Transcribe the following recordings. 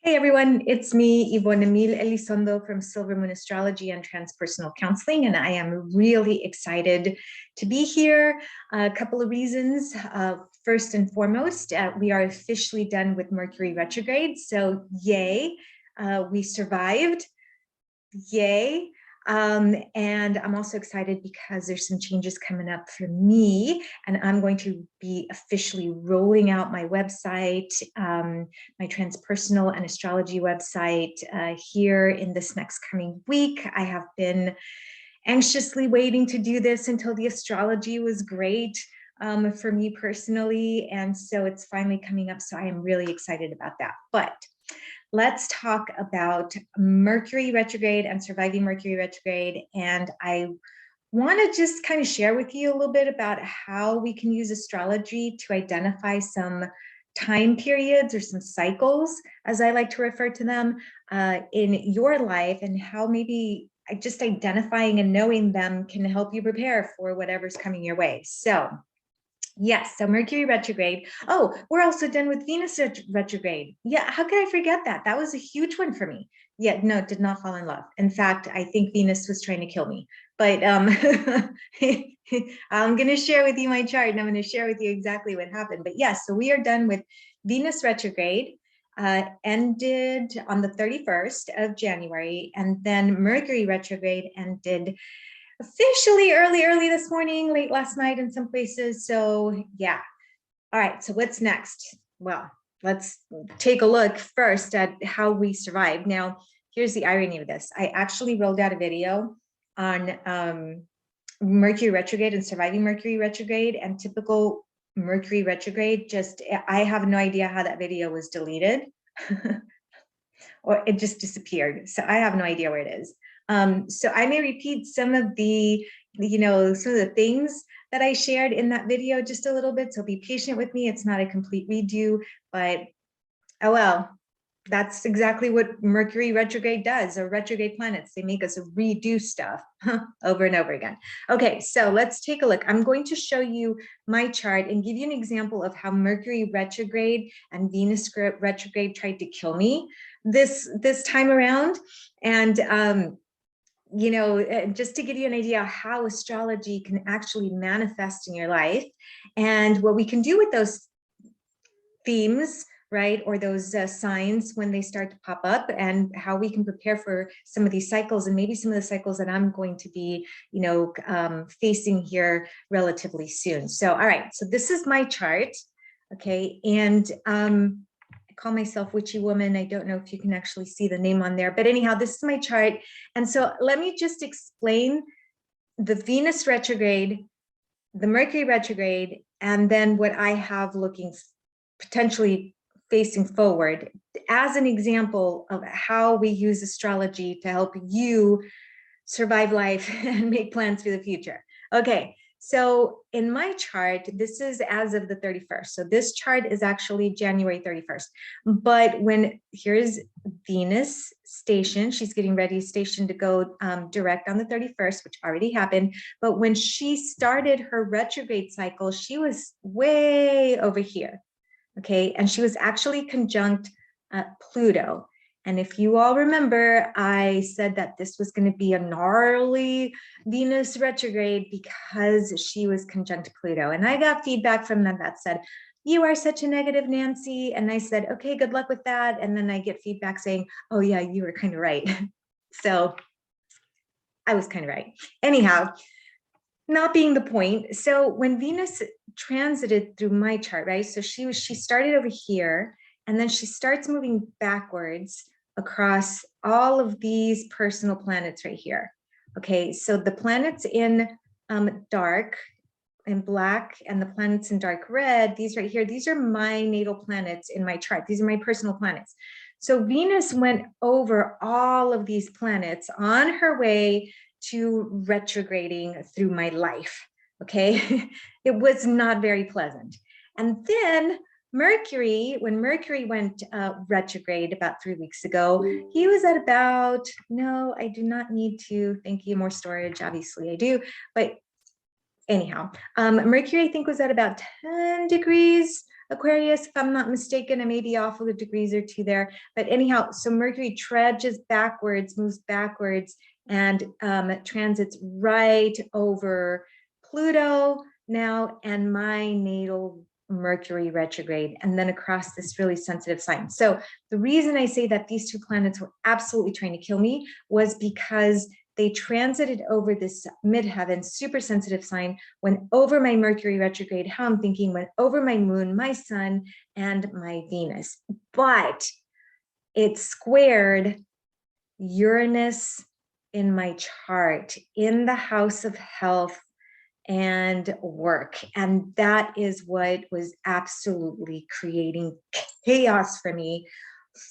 Hey everyone, it's me, Yvonne Emil Elizondo from Silver Moon Astrology and Transpersonal Counseling, and I am really excited to be here. A couple of reasons. First and foremost, we are officially done with Mercury retrograde, so yay, we survived, yay. And I'm also excited because there's some changes coming up for me, and I'm going to be officially rolling out my website, my transpersonal and astrology website here in this next coming week. I have been anxiously waiting to do this until the astrology was great for me personally, and so it's finally coming up, so I am really excited about that. But let's talk about Mercury retrograde and surviving Mercury retrograde. And I want to just kind of share with you a little bit about how we can use astrology to identify some time periods or some cycles, as I like to refer to them, in your life, and how maybe just identifying and knowing them can help you prepare for whatever's coming your way. So yes, so Mercury retrograde. Oh, we're also done with Venus retrograde. Yeah, how could I forget that? That was a huge one for me. Yeah, no, did not fall in love. In fact, I think Venus was trying to kill me. But I'm going to share with you my chart, and I'm going to share with you exactly what happened. But yes, so we are done with Venus retrograde. Ended on the 31st of January, and then Mercury retrograde ended officially early this morning, late last night in some places. So yeah. All right, so what's next? Well, let's take a look first at how we survived. Now, here's the irony of this. I actually rolled out a video on Mercury retrograde and surviving Mercury retrograde, and typical Mercury retrograde. Just, I have no idea how that video was deleted or it just disappeared. So I have no idea where it is. So I may repeat some of the, some of the things that I shared in that video just a little bit. So be patient with me. It's not a complete redo, but oh well, that's exactly what Mercury retrograde does, or retrograde planets. They make us redo stuff over and over again. Okay, so let's take a look. I'm going to show you my chart and give you an example of how Mercury retrograde and Venus retrograde tried to kill me this time around. And just to give you an idea how astrology can actually manifest in your life, and what we can do with those themes, right, or those signs when they start to pop up, and how we can prepare for some of these cycles, and maybe some of the cycles that I'm going to be, facing here relatively soon. So, all right, so this is my chart, okay, and I call myself Witchy Woman. I don't know if you can actually see the name on there, but anyhow, this is my chart. And so let me just explain the Venus retrograde, the Mercury retrograde, and then what I have looking potentially facing forward as an example of how we use astrology to help you survive life and make plans for the future. Okay. So in my chart, this is as of the 31st. So this chart is actually January 31st. But here's Venus station, she's getting ready station to go direct on the 31st, which already happened. But when she started her retrograde cycle, she was way over here. Okay. And she was actually conjunct Pluto. And if you all remember, I said that this was going to be a gnarly Venus retrograde because she was conjunct Pluto. And I got feedback from them that said, you are such a negative Nancy. And I said, okay, good luck with that. And then I get feedback saying, oh yeah, you were kind of right. So I was kind of right. Anyhow, not being the point. So when Venus transited through my chart, right? So she started over here, and then she starts moving backwards across all of these personal planets right here. Okay, so the planets in dark and black and the planets in dark red, these right here, these are my natal planets in my chart. These are my personal planets. So Venus went over all of these planets on her way to retrograding through my life. Okay, it was not very pleasant. And then Mercury, when Mercury went retrograde about 3 weeks ago, he was at about, no, I do not need to, thank you, more storage, obviously I do, but anyhow, Mercury I think was at about 10 degrees Aquarius, if I'm not mistaken. I may be off with a degrees or two there. But anyhow, so Mercury trudges backwards, moves backwards, and transits right over Pluto now and my natal Mercury retrograde, and then across this really sensitive sign. So the reason I say that these two planets were absolutely trying to kill me was because they transited over this midheaven, super sensitive sign, went over my Mercury retrograde, how I'm thinking, went over my moon, my sun, and my Venus. But it squared Uranus in my chart in the house of health and work. And that is what was absolutely creating chaos for me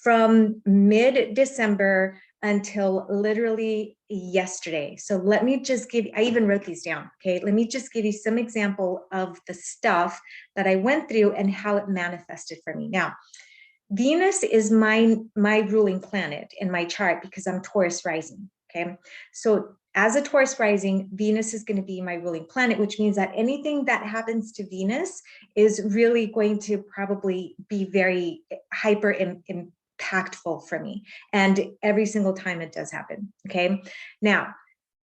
from mid-December until literally yesterday. So let me just give, I even wrote these down, okay? Let me just give you some example of the stuff that I went through and how it manifested for me. Now, Venus is my ruling planet in my chart because I'm Taurus rising, okay? So as a Taurus rising, Venus is going to be my ruling planet, which means that anything that happens to Venus is really going to probably be very hyper impactful for me. And every single time it does happen, okay? Now,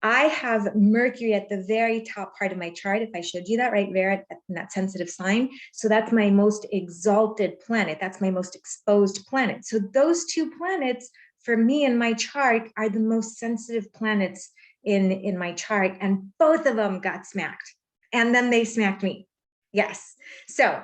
I have Mercury at the very top part of my chart, if I showed you that right there in that sensitive sign. So that's my most exalted planet. That's my most exposed planet. So those two planets for me in my chart are the most sensitive planets in my chart, and both of them got smacked. And then they smacked me. Yes. So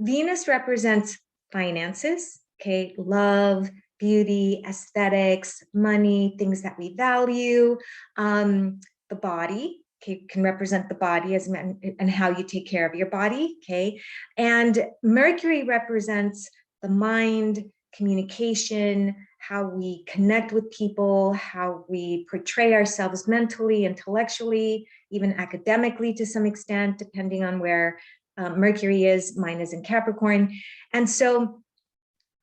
Venus represents finances, okay, love, beauty, aesthetics, money, things that we value. The body, okay, can represent the body as men and how you take care of your body, okay? And Mercury represents the mind, communication, how we connect with people, how we portray ourselves mentally, intellectually, even academically to some extent, depending on where Mercury is. Mine is in Capricorn. And so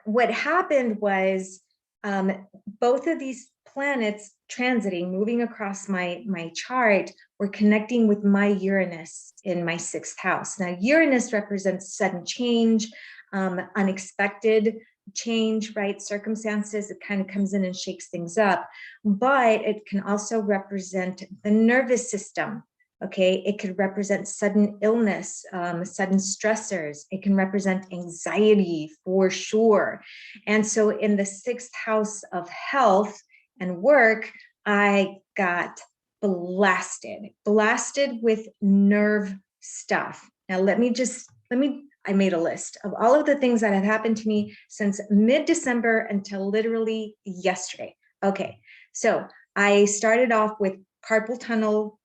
what happened was both of these planets transiting, moving across my chart, were connecting with my Uranus in my 6th house. Now, Uranus represents sudden change, unexpected change, right? Circumstances, it kind of comes in and shakes things up, but it can also represent the nervous system. Okay, it could represent sudden illness, sudden stressors. It can represent anxiety for sure. And so in the 6th house of health and work, I got blasted with nerve stuff. Now, I made a list of all of the things that have happened to me since mid-December until literally yesterday. Okay, so I started off with carpal tunnel,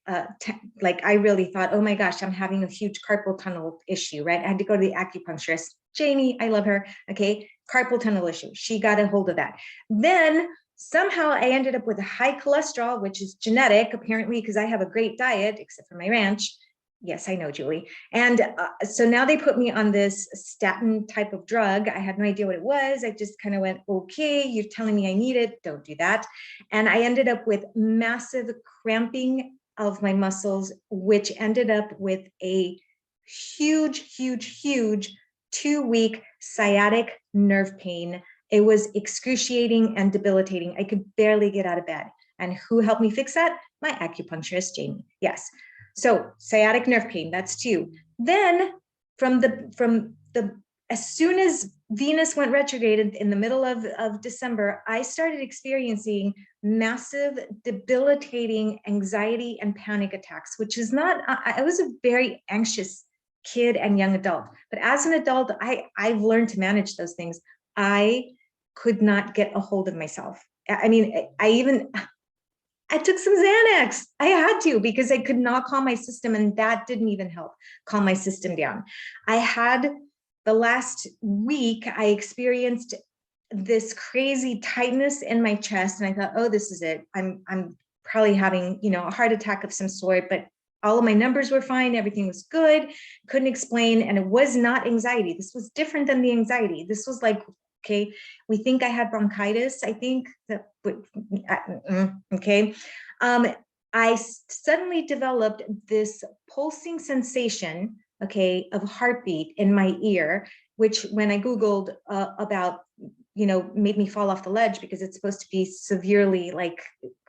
like I really thought, oh my gosh, I'm having a huge carpal tunnel issue, right? I had to go to the acupuncturist. Jamie, I love her, okay? Carpal tunnel issue. She got a hold of that. Then somehow I ended up with a high cholesterol, which is genetic, apparently, because I have a great diet, except for my ranch. Yes, I know, Julie. And so now they put me on this statin type of drug. I had no idea what it was. I just kind of went, okay, you're telling me I need it. Don't do that. And I ended up with massive cramping of my muscles, which ended up with a huge 2-week sciatic nerve pain. It was excruciating and debilitating. I could barely get out of bed. And who helped me fix that? My acupuncturist, Jamie. Yes. So sciatic nerve pain, that's 2. Then as soon as Venus went retrograde in the middle of December, I started experiencing massive debilitating anxiety and panic attacks, which is not, I was a very anxious kid and young adult, but as an adult, I've learned to manage those things. I could not get a hold of myself. I mean, I took some Xanax. I had to because I could not calm my system, and that didn't even help calm my system down. I had the last week, I experienced this crazy tightness in my chest, and I thought, oh, this is it. I'm probably having, a heart attack of some sort, but all of my numbers were fine. Everything was good. Couldn't explain, and it was not anxiety. This was different than the anxiety. This was like, okay, we think I had bronchitis, I think, okay. I suddenly developed this pulsing sensation, okay, of heartbeat in my ear. which when I Googled about, made me fall off the ledge because it's supposed to be severely, like,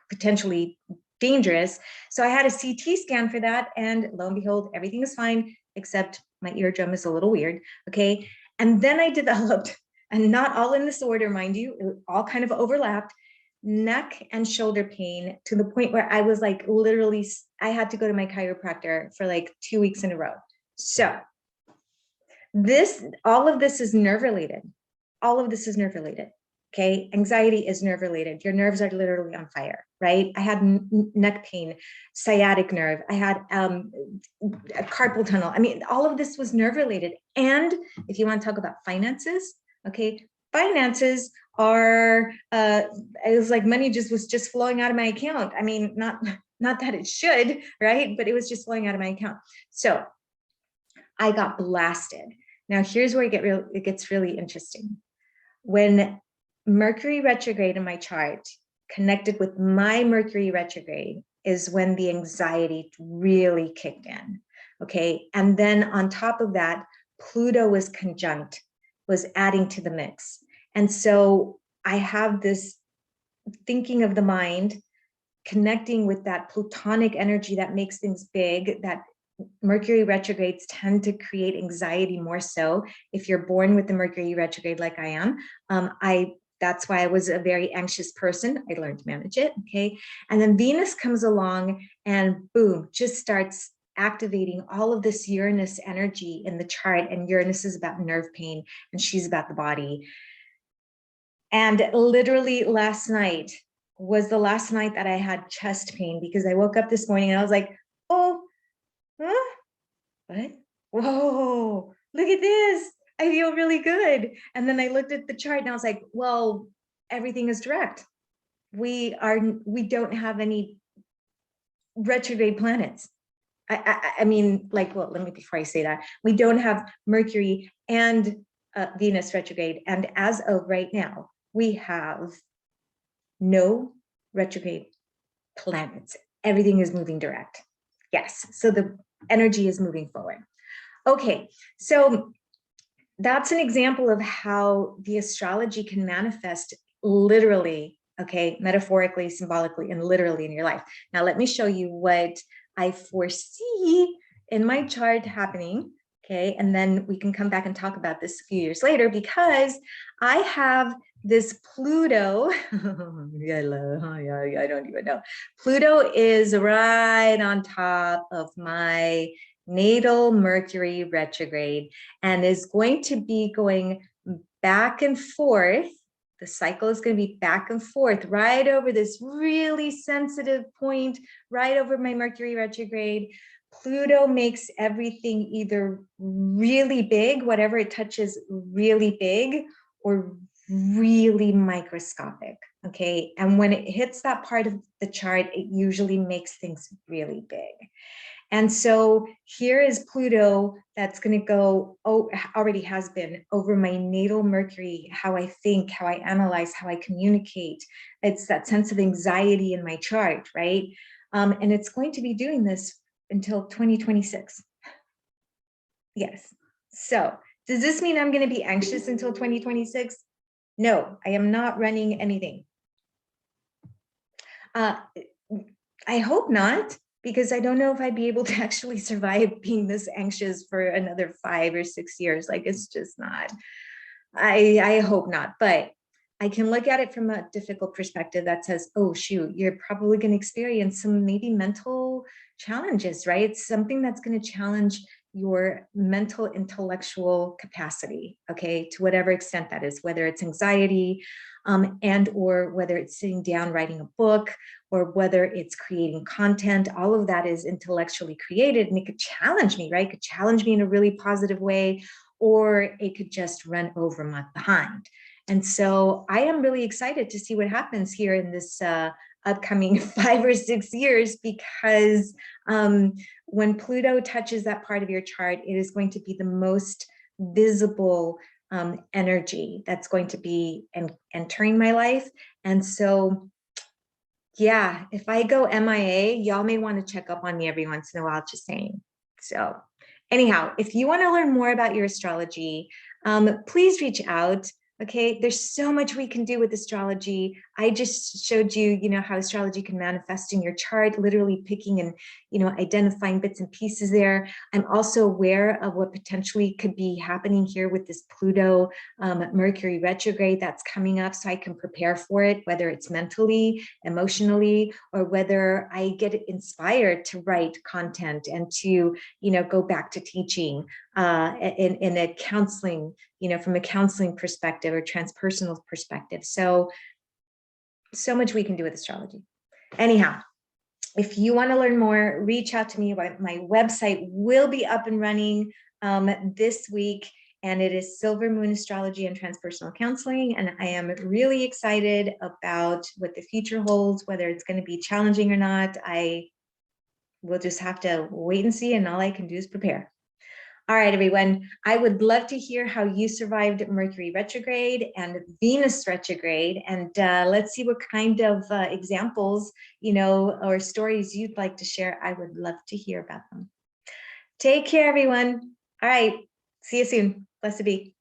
potentially dangerous. So I had a CT scan for that, and lo and behold, everything is fine, except my eardrum is a little weird, okay? And then I developed, and not all in this order, mind you, it all kind of overlapped, neck and shoulder pain to the point where I was like, literally, I had to go to my chiropractor for like 2 weeks in a row. So all of this is nerve related. All of this is nerve related. Okay. Anxiety is nerve related. Your nerves are literally on fire, right? I had neck pain, sciatic nerve. I had a carpal tunnel. I mean, all of this was nerve related. And if you want to talk about finances, okay, finances are, it was like money was just flowing out of my account. I mean, not that it should, right? But it was just flowing out of my account. So I got blasted. Now here's where it gets really interesting. When Mercury retrograde in my chart connected with my Mercury retrograde is when the anxiety really kicked in. Okay. And then on top of that, Pluto was conjunct, was adding to the mix. And so I have this thinking of the mind connecting with that Plutonic energy that makes things big, that Mercury retrogrades tend to create anxiety more so if you're born with the Mercury retrograde like I am. That's why I was a very anxious person. I learned to manage it, okay? And then Venus comes along and boom, just starts activating all of this Uranus energy in the chart. And Uranus is about nerve pain and she's about the body. And literally last night was the last night that I had chest pain because I woke up this morning and I was like, oh, huh? What? Whoa, look at this. I feel really good. And then I looked at the chart and I was like, well, everything is direct. We don't have any retrograde planets. I mean, like, well, let me, before I say that, we don't have Mercury and Venus retrograde. And as of right now, we have no retrograde planets. Everything is moving direct. Yes, so the energy is moving forward. Okay, so that's an example of how the astrology can manifest literally, okay, metaphorically, symbolically, and literally in your life. Now, let me show you what I foresee in my chart happening, okay? And then we can come back and talk about this a few years later because I have this Pluto, I don't even know. Pluto is right on top of my natal Mercury retrograde and is going to be going back and forth. The cycle is going to be back and forth right over this really sensitive point, right over my Mercury retrograde. Pluto makes everything either really big, whatever it touches, really big, or really microscopic. Okay. And when it hits that part of the chart, it usually makes things really big. And so here is Pluto that's going to go, already has been, over my natal Mercury, how I think, how I analyze, how I communicate. It's that sense of anxiety in my chart, right? And it's going to be doing this until 2026. Yes. So does this mean I'm going to be anxious until 2026? No, I am not running anything. I hope not, because I don't know if I'd be able to actually survive being this anxious for another 5 or 6 years. Like, it's just not, I hope not, but I can look at it from a difficult perspective that says, oh, shoot, you're probably going to experience some maybe mental challenges, right? It's something that's going to challenge your mental intellectual capacity, okay, to whatever extent that is, whether it's anxiety and or whether it's sitting down writing a book or whether it's creating content. All of that is intellectually created and it could challenge me, right? It could challenge me in a really positive way, or it could just run over my behind. And so I am really excited to see what happens here in this upcoming 5 or 6 years, because when Pluto touches that part of your chart, it is going to be the most visible energy that's going to be entering my life. And so, yeah, if I go MIA, y'all may want to check up on me every once in a while, just saying. So anyhow, if you want to learn more about your astrology, please reach out. Okay, there's so much we can do with astrology. I just showed you, how astrology can manifest in your chart, literally picking and, identifying bits and pieces there. I'm also aware of what potentially could be happening here with this Pluto Mercury retrograde that's coming up, so I can prepare for it, whether it's mentally, emotionally, or whether I get inspired to write content and to, go back to teaching in a counseling, from a counseling perspective or transpersonal perspective. So much we can do with astrology. Anyhow, if you want to learn more, reach out to me. My website will be up and running this week, and it is Silver Moon Astrology and Transpersonal Counseling. And I am really excited about what the future holds, whether it's going to be challenging or not. I will just have to wait and see, and all I can do is prepare. All right, everyone. I would love to hear how you survived Mercury retrograde and Venus retrograde. And let's see what kind of examples, or stories you'd like to share. I would love to hear about them. Take care, everyone. All right. See you soon. Blessed be.